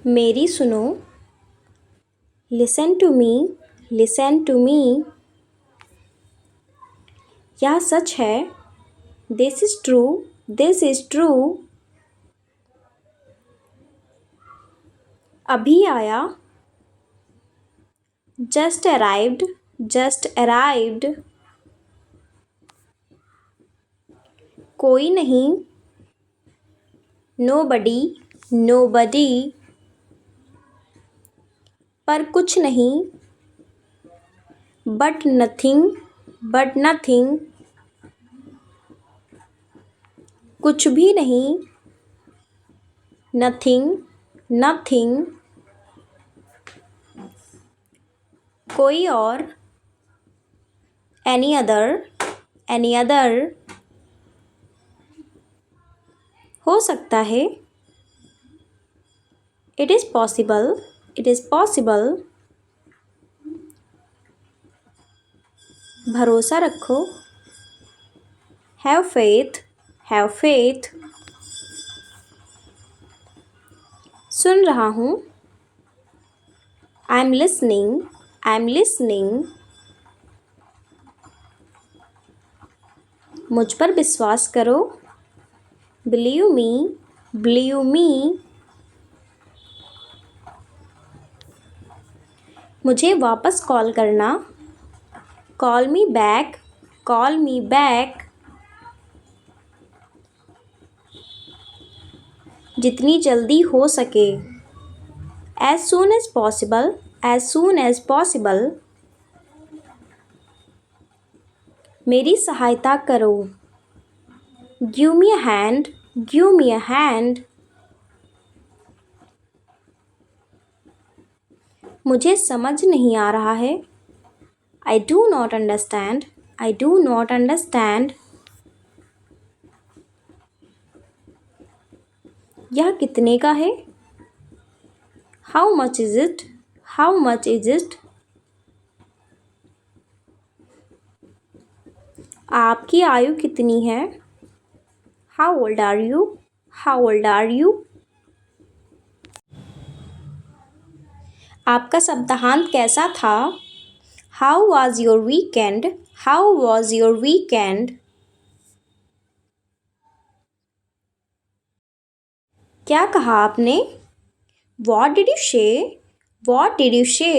मेरी सुनो। Listen to me, listen to me. यह सच है। This is true, this is true. अभी आया। Just arrived, just arrived. कोई नहीं। Nobody, nobody. पर कुछ नहीं। But nothing, but nothing. कुछ भी नहीं। Nothing, nothing. कोई और। Any other, any other. हो सकता है। It is possible, it is possible. भरोसा रखो। Have faith, have faith. सुन रहा हूँ। I am listening, I am listening. मुझ पर विश्वास करो। Believe me, believe me. मुझे वापस कॉल करना। Call me back, call me back. जितनी जल्दी हो सके। As soon as possible, as soon as possible. मेरी सहायता करो। Give me a hand, give me a hand. मुझे समझ नहीं आ रहा है। I do not understand, I do not understand. यह कितने का है? How much is it, how much is it. आपकी आयु कितनी है? How old are you, how old are you. आपका सप्ताहांत कैसा था? How was your weekend, how was your weekend. क्या कहा आपने? What did you say, what did you say.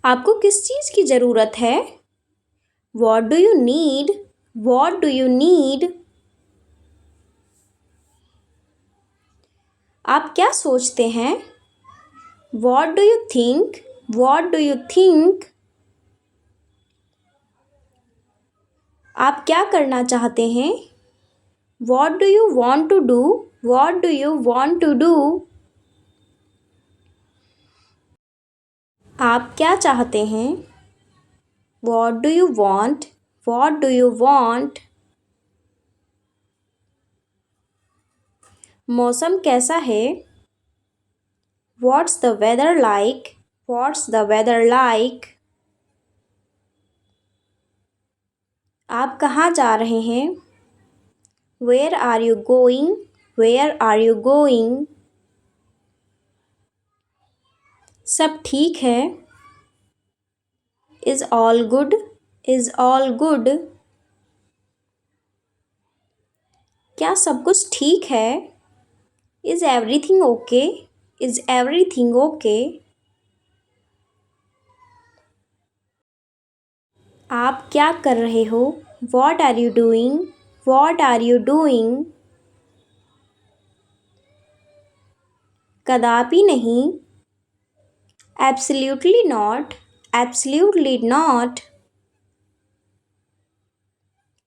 आपको किस चीज़ की ज़रूरत है? What do you need, what do you need. आप क्या सोचते हैं? What do you think, what do you think. आप क्या करना चाहते हैं? What do you want to do, what do you want to do. आप क्या चाहते हैं? What do you want, what do you want. मौसम कैसा है? What's the weather like? What's the weather like? आप कहाँ जा रहे हैं? Where are you going? Where are you going? सब ठीक है। Is all good? Is all good? क्या सब कुछ ठीक है? Is everything okay? Is everything okay? आप क्या कर रहे हो? What are you doing? What are you doing? कदापि नहीं। Absolutely not, absolutely not।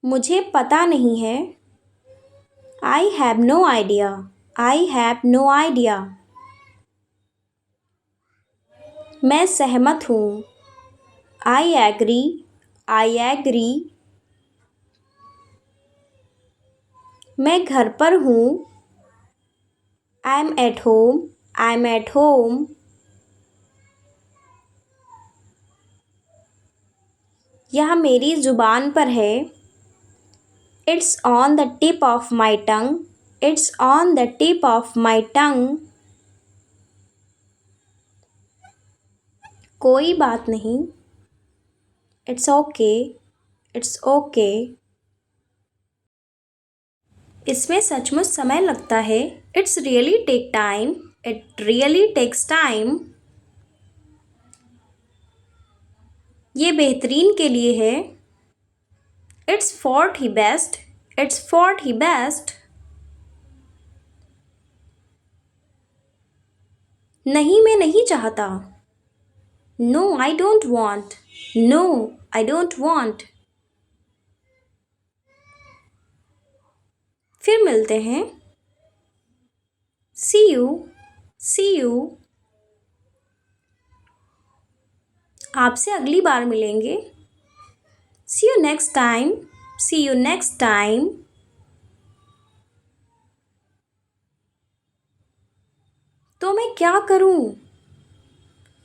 मुझे पता नहीं है। I have no idea, I have no idea। मैं सहमत हूँ। I agree, I agree। मैं घर पर हूँ। I'm at home, I'm at home। यह मेरी ज़ुबान पर है। It's on the tip of my tongue, It's on the tip of my tongue. कोई बात नहीं. It's okay. It's okay. इसमें सचमुच समय लगता है. It's really take time. It really takes time. ये बेहतरीन के लिए है. It's for the best. It's for the best. नहीं मैं नहीं चाहता. No, I don't want. No, I don't want. फिर मिलते हैं. See you. See you. आपसे अगली बार मिलेंगे. See you next time. See you next time. तो मैं क्या करूं?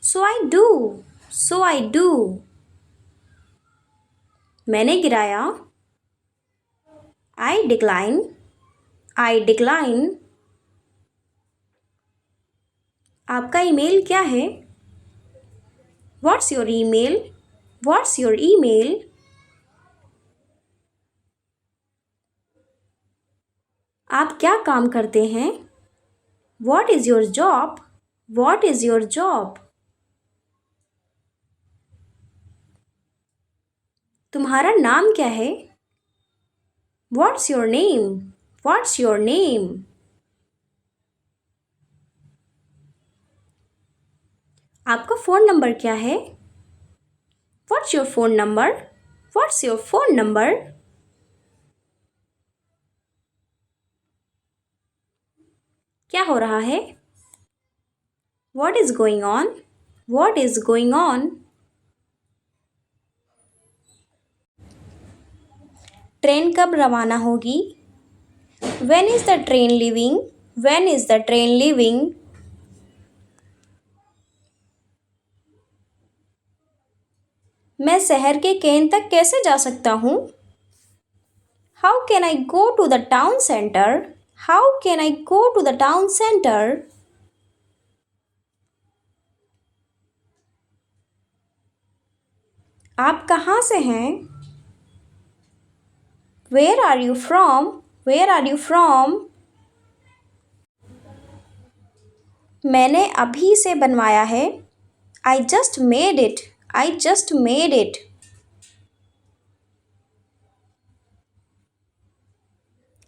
So I do. So I do. मैंने गिराया. I decline. I decline. आपका ईमेल क्या है? What's your email? What's your email? आप क्या काम करते हैं? What is your job? What is your job? तुम्हारा नाम क्या है? What's your name? What's your name? आपका फ़ोन नंबर क्या है? What's your phone number? What's your phone number? क्या हो रहा है? What is going on? What is going on? Train कब रवाना होगी? When is the train leaving? When is the train leaving? मैं शहर के केंद्र तक कैसे जा सकता हूँ? How can I go to the town center? How can I go to the town center? आप कहाँ से हैं? Where are you from? Where are you from? मैंने अभी से बनवाया है. I just made it. I just made it.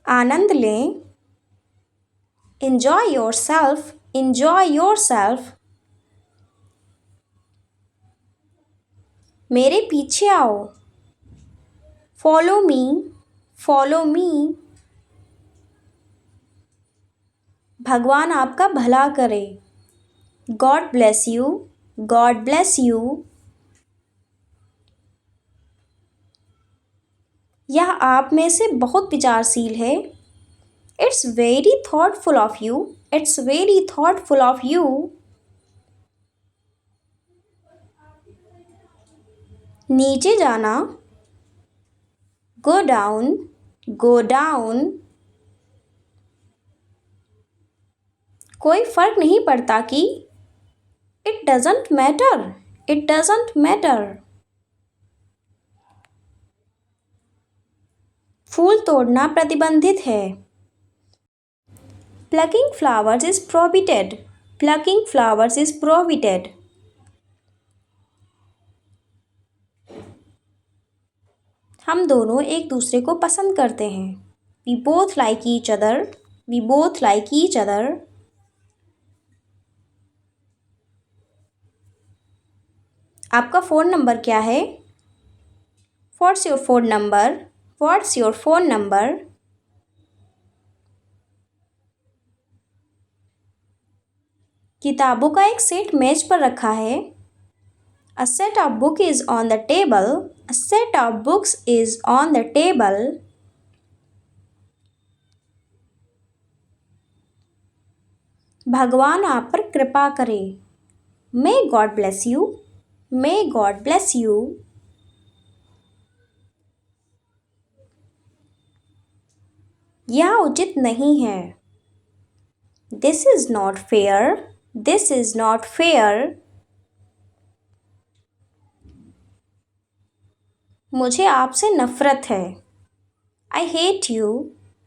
आनंद लें. Enjoy yourself. Enjoy yourself. मेरे पीछे आओ. Follow me. Follow me. भगवान आपका भला करे. God bless you. God bless you. यह आप में से बहुत विचारशील है. It's very thoughtful of you. It's very thoughtful of you. नीचे जाना. Go down. Go down. कोई फर्क नहीं पड़ता कि. It doesn't matter. It doesn't matter. फूल तोड़ना प्रतिबंधित है. Plucking flowers is prohibited. Plucking flowers is prohibited. हम दोनों एक दूसरे को पसंद करते हैं. We both like each other. We both like each other. आपका फ़ोन नंबर क्या है? What's your phone number? What's your phone number? किताबों का एक सेट मेज पर रखा है. A set of books is on the table. A set of books is on the table. भगवान आप पर कृपा करे. May God bless you. May God bless you. यह उचित नहीं है। This is not fair. This is not fair. मुझे आपसे नफरत है। I hate you.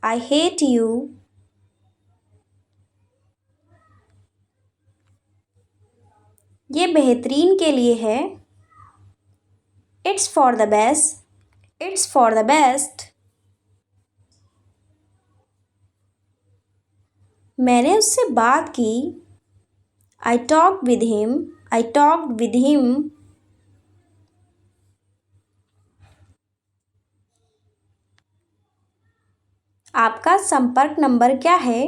I hate you. ये बेहतरीन के लिए है। It's for the best. It's for the best. मैंने उससे बात की। I talk with him. I talk with him. आपका संपर्क नंबर क्या है?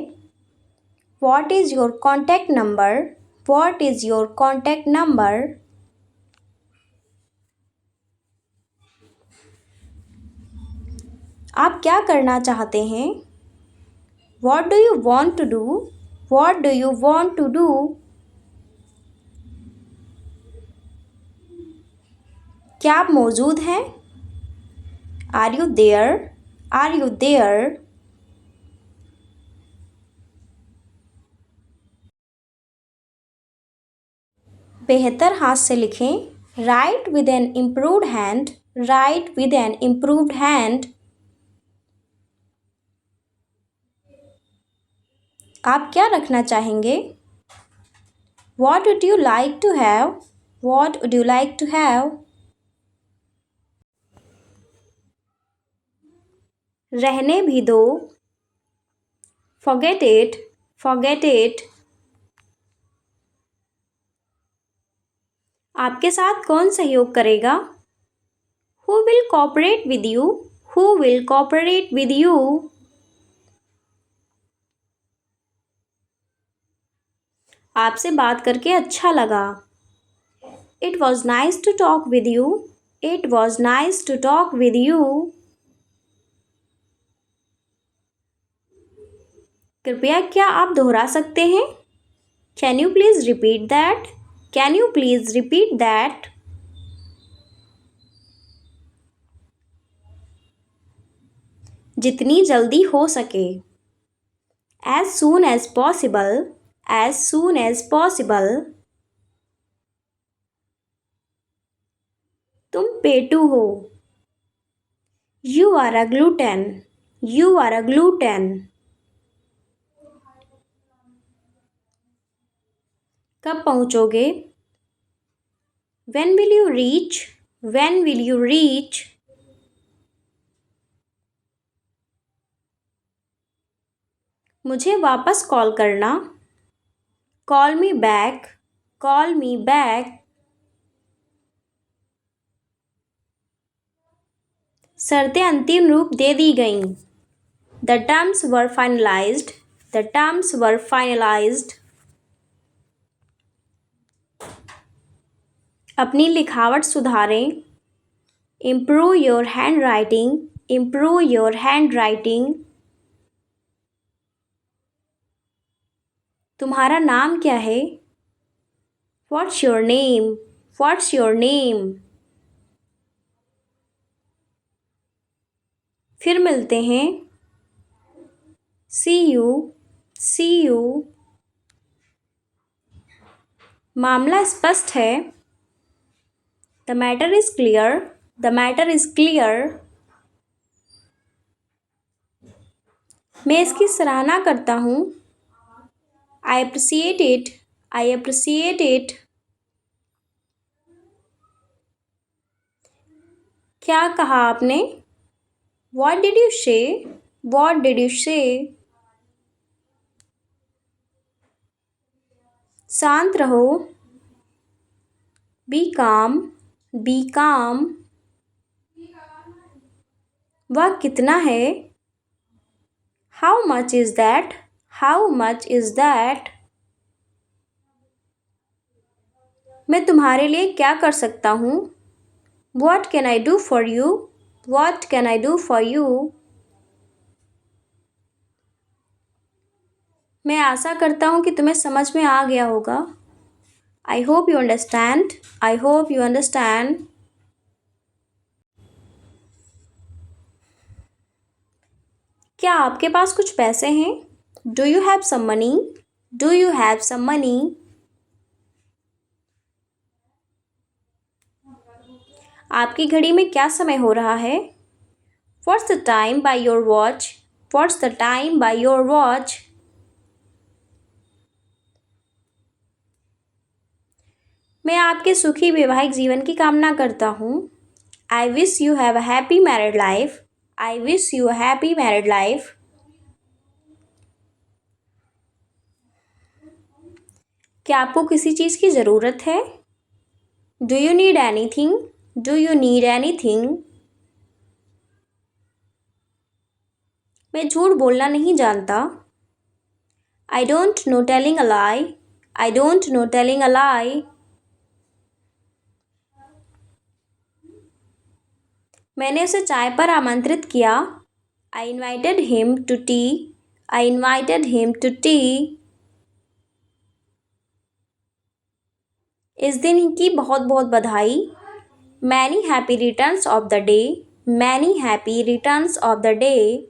What is your contact number? What is your contact number? आप क्या करना चाहते हैं? What do you want to do? What do you want to do? क्या आप मौजूद हैं? Are you there? Are you there? बेहतर हाथ से लिखें। Write with an improved hand. Write with an improved hand. आप क्या रखना चाहेंगे? What would you like to have? What would you like to have? रहने भी दो। Forget it. Forget it. आपके साथ कौन सहयोग करेगा? Who will cooperate with you? Who will cooperate with you? आपसे बात करके अच्छा लगा। It was nice to talk with you. It was nice to talk with you. कृपया क्या आप दोहरा सकते हैं? Can you please repeat that? Can you please repeat that? जितनी जल्दी हो सके। As soon as possible. As soon as possible. तुम पेटू हो। You are a glutton. You are a glutton. कब पहुँचोगे? When will you reach? When will you reach? मुझे वापस call करना। Call me back. Call me back. शर्तें अंतिम रूप दे दी गईं। The terms were finalized. The terms were finalized. अपनी लिखावट सुधारें। Improve your handwriting. Improve your handwriting. तुम्हारा नाम क्या है? What's your name? What's your name? फिर मिलते हैं। See you. See you. मामला स्पष्ट है। The matter is clear. The matter is clear. मैं इसकी सराहना करता हूँ। I appreciate it. I appreciate it. क्या कहा आपने? What did you say? What did you say? शांत रहो। Be calm. Be calm. वह कितना है? How much is that? How much is that? मैं तुम्हारे लिए क्या कर सकता हूँ? What can I do for you? What can I do for you? मैं आशा करता हूँ कि तुम्हें समझ में आ गया होगा। I hope you understand. I hope you understand. क्या आपके पास कुछ पैसे हैं? Do you have some money? Do you have some money? आपकी घड़ी में क्या समय हो रहा है? What's the time by your watch? What's the time by your watch? मैं आपके सुखी वैवाहिक जीवन की कामना करता हूँ। I wish you have a happy married life. I wish you a happy married life. क्या आपको किसी चीज़ की ज़रूरत है? Do you need anything? Do you need anything? मैं झूठ बोलना नहीं जानता। I don't know telling a lie. I don't know telling a lie. मैंने उसे चाय पर आमंत्रित किया। I invited him to tea. I invited him to tea. इस दिन की बहुत बहुत बधाई। Many happy returns of the day. Many happy returns of the day.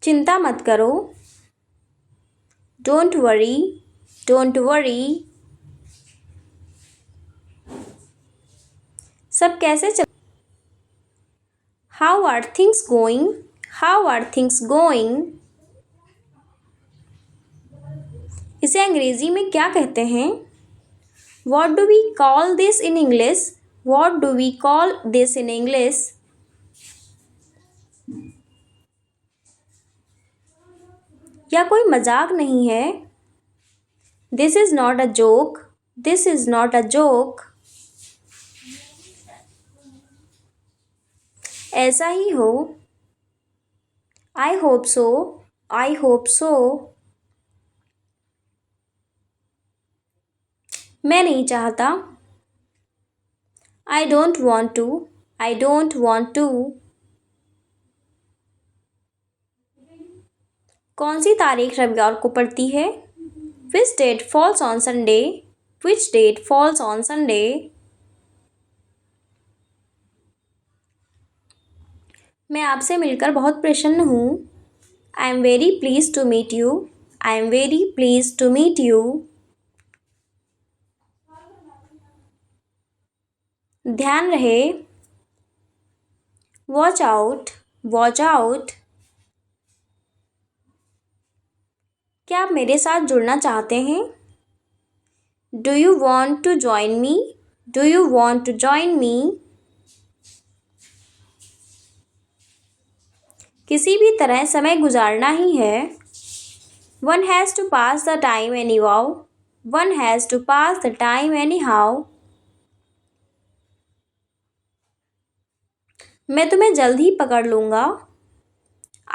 चिंता मत करो। Don't worry. Don't worry. सब कैसे चल How are things going? How are things going? इसे अंग्रेजी में क्या कहते हैं? What do we call this in English? What do we call this in English? यह कोई मजाक नहीं है। This is not a joke. This is not a joke. ऐसा ही हो। I hope so. I hope so. मैं नहीं चाहता। I don't want to. I don't want to. कौन सी तारीख रविवार को पड़ती है? Which date falls on Sunday? Which date falls on Sunday? मैं आपसे मिलकर बहुत प्रसन्न हूँ। I am very pleased to meet you. I am very pleased to meet you. ध्यान रहे। Watch out. Watch out. क्या आप मेरे साथ जुड़ना चाहते हैं? Do you want to join me? Do you want to join me? किसी भी तरह समय गुजारना ही है। One has to pass the time anyhow. One has to pass the time anyhow. मैं तुम्हें जल्द ही पकड़ लूँगा।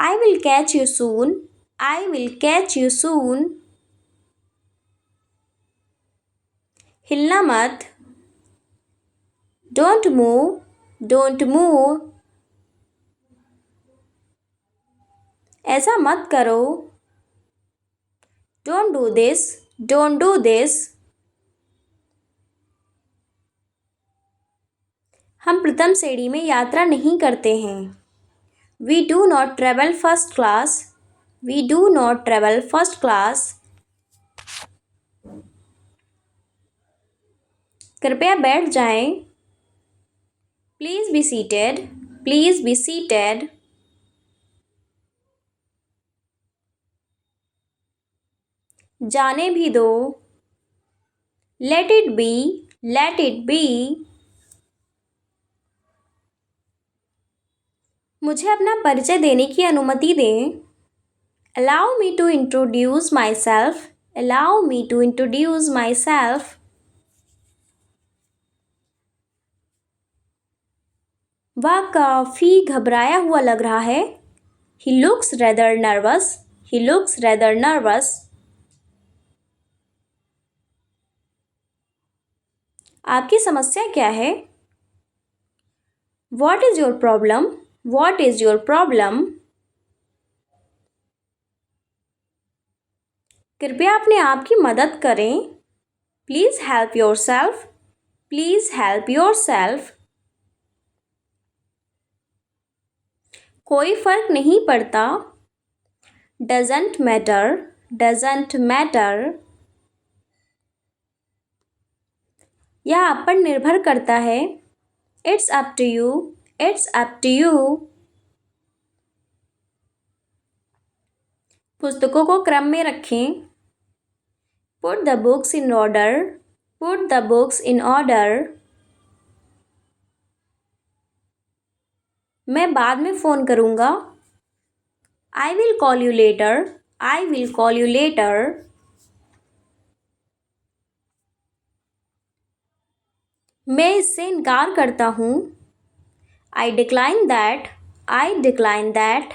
I will catch you soon. I will catch you soon. हिलना मत। Don't move. Don't move. ऐसा मत करो। Don't do this. Don't do this. हम प्रथम श्रेणी में यात्रा नहीं करते हैं। We do not travel first class. We do not travel first class. कृपया बैठ जाएं। Please be seated. Please be seated. जाने भी दो। Let it be. Let it be. मुझे अपना परिचय देने की अनुमति दें। Allow me to introduce myself. Allow me to introduce myself. वह काफ़ी घबराया हुआ लग रहा है। He looks rather nervous. He looks rather nervous. आपकी समस्या क्या है? What is your problem? What is your problem? कृपया अपने आप की मदद करें। Please help yourself. Please help yourself. कोई फर्क नहीं पड़ता। Doesn't matter, doesn't matter. यह आप पर निर्भर करता है। It's up to you, it's up to you. पुस्तकों को क्रम में रखें। Put the books in order, put the books in order. मैं बाद में फ़ोन करूँगा। I will call you later, I will call you later. मैं इससे इनकार करता हूँ। I decline that, I decline that.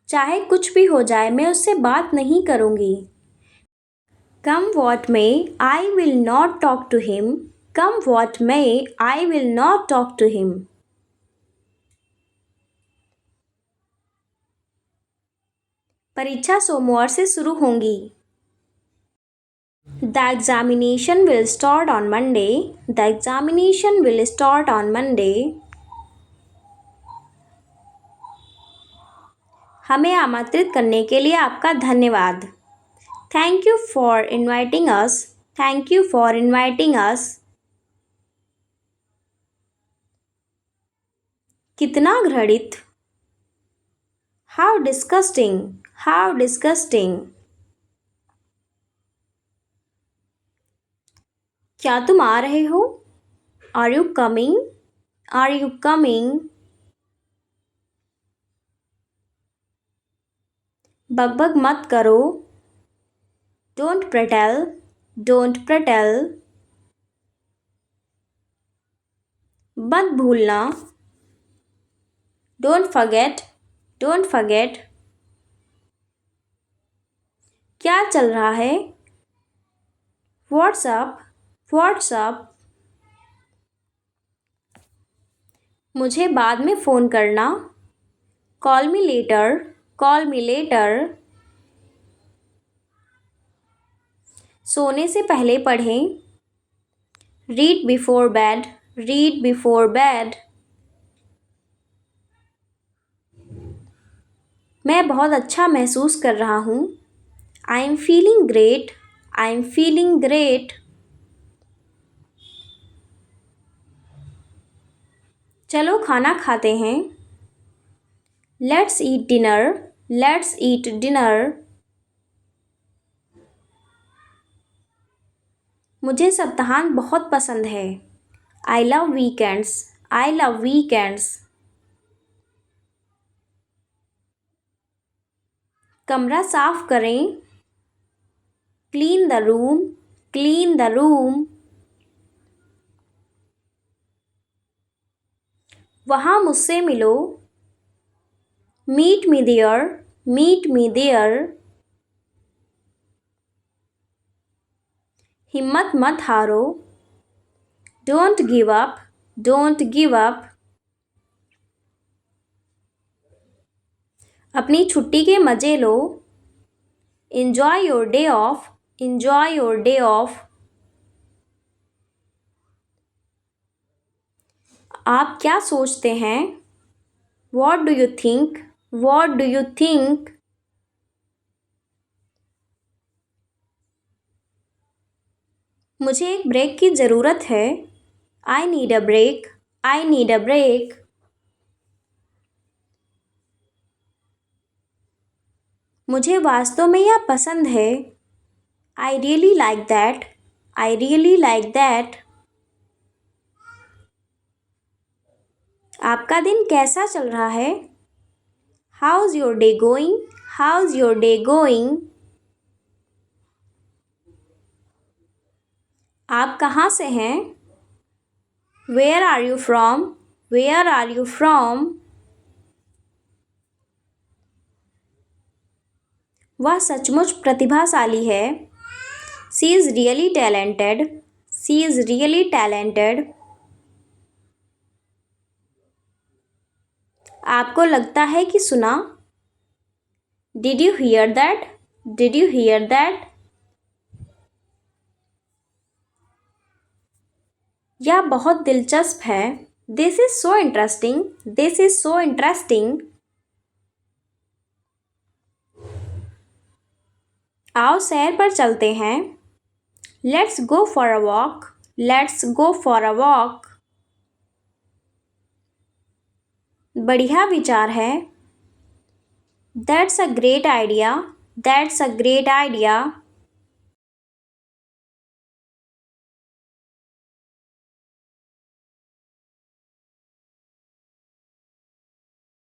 चाहे कुछ भी हो जाए मैं उससे बात नहीं करूँगी। Come what may, I will not talk to him, come what may, I will not talk to him. परीक्षा सोमवार से शुरू होंगी। The examination will start on Monday. The examination will start on Monday. हमें आमंत्रित करने के लिए आपका धन्यवाद। Thank you for inviting us. Thank you for inviting us. कितना घृणित। How disgusting. How disgusting. क्या तुम आ रहे हो? Are you coming? Are you coming? बकबक मत करो। Don't prattle. Don't prattle. मत भूलना। Don't forget. Don't forget. क्या चल रहा है? What's up? What's up? मुझे बाद में फ़ोन करना। Call me later. Call me later. सोने से पहले पढ़ें। Read before bed. Read before bed. मैं बहुत अच्छा महसूस कर रहा हूँ। I am feeling great. I am feeling great. चलो खाना खाते हैं। Let's eat dinner. Let's eat dinner. मुझे सप्ताहांत बहुत पसंद है। I love weekends. I love weekends. कमरा साफ करें। Clean the room. Clean the room. वहाँ मुझसे मिलो। Meet me there. Meet me there. हिम्मत मत हारो। Don't give up. Don't give up. अपनी छुट्टी के मज़े लो। Enjoy your day off. Enjoy your day off. आप क्या सोचते हैं? What do you think? What do you think? मुझे एक ब्रेक की ज़रूरत है। I need a break. I need a break. मुझे वास्तव में यह पसंद है। I really like that. I really like that. आपका दिन कैसा चल रहा है? How's your day going? How's your day going? आप कहाँ से हैं? Where are you from? Where are you from? वह सचमुच प्रतिभाशाली है। She is really talented. She is really talented. आपको लगता है कि सुना? Did you hear that? Did you hear that? यह बहुत दिलचस्प है। This is so interesting, this is so interesting. आओ सैर पर चलते हैं। Let's go for a walk, let's go for a walk. बढ़िया विचार है। That's a great idea, that's a great idea.